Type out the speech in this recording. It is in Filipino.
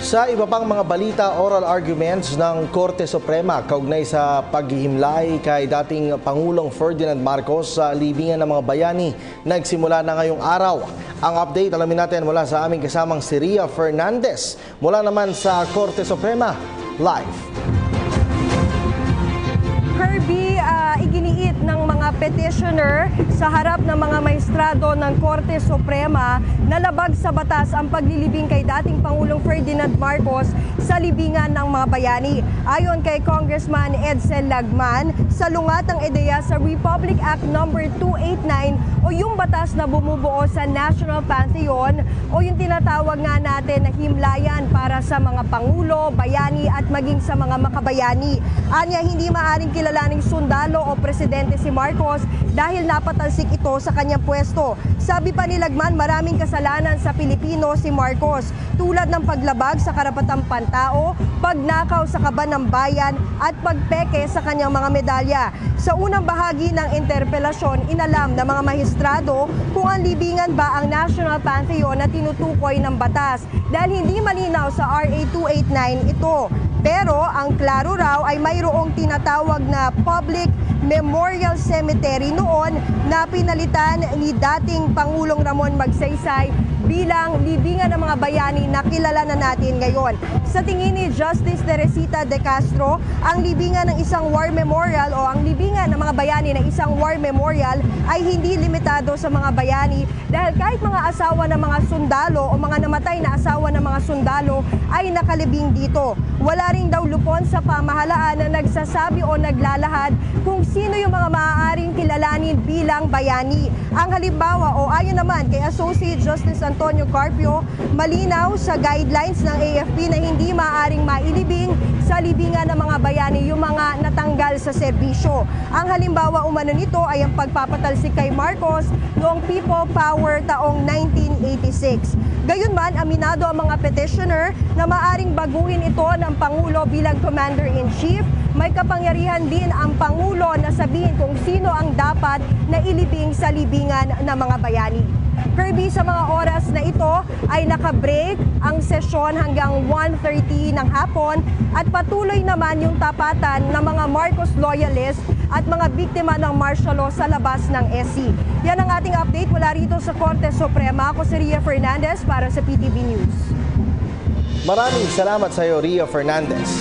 Sa iba pang mga balita, oral arguments ng Korte Suprema kaugnay sa paghihimlay kay dating Pangulong Ferdinand Marcos sa libingan ng mga bayani nagsimula na ngayong araw. Ang update alamin natin mula sa aming kasamang si Ria Fernandez mula naman sa Korte Suprema. Live. Kirby, iginiit ng mga petitioner sa harap ng mga maestrado ng Korte Suprema na labag sa batas ang paglilibing kay dating Pangulong Ferdinand Marcos sa libingan ng mga bayani. Ayon kay Congressman Edsel Lagman, salungat ang ideya sa Republic Act No. 289 o yung batas na bumubuo sa National Pantheon o yung tinatawag nga natin na himlayan para sa mga pangulo, bayani at maging sa mga makabayani. Anya, hindi maaring kilalaning sundalo o presidente si Marcos dahil napatalsik ito sa kanyang pwesto. Sabi pa ni Lagman, maraming kasalanan sa Pilipino si Marcos tulad ng paglabag sa karapatang pantao, pagnakaw sa kaban ng bayan at pagpeke sa kanyang mga medalya. Sa unang bahagi ng interpelasyon, inalam ng mga maestrado kung ang libingan ba ang National Pantheon na tinutukoy ng batas dahil hindi malinaw sa RA 289 ito. Pero ang klaro raw ay mayroong tinatawag na Public Memorial Cemetery noon na pinalitan ni dating Pangulong Ramon Magsaysay bilang libingan ng mga bayani na kilala na natin ngayon. Sa tingin ni Justice Teresita De Castro, ang libingan ng isang war memorial o ang libingan ng mga bayani ng isang war memorial ay hindi limitado sa mga bayani dahil kahit mga asawa ng mga sundalo o mga namatay na asawa ng mga sundalo ay nakalibing dito. Wala ring daw lupon sa pamahalaan na nagsasabi o naglalahad kung sino yung mga maaaring kilalanin bilang bayani. Ang halimbawa o ayon naman kay Associate Justice Antonio Carpio, malinaw sa guidelines ng AFP na hindi maaaring mailibing sa libingan ng mga bayani yung mga natanggal sa serbisyo. Ang halimbawa umano nito ay ang pagpapatalsik kay Marcos noong People Power taong 1986. Gayunman, aminado ang mga petitioner na maaring baguhin ito ng Pangulo bilang Commander-in-Chief. May kapangyarihan din ang Pangulo na sabihin kung sino ang dapat na ilibing sa libingan ng mga bayani. Kirby, sa mga oras na ito ay nakabreak ang sesyon hanggang 1:30 ng hapon at patuloy naman yung tapatan ng mga Marcos loyalists at mga biktima ng martial law sa labas ng SC. Yan ang ating update mula rito sa Korte Suprema. Ako si Ria Fernandez para sa PTV News. Maraming salamat sa iyo, Ria Fernandez.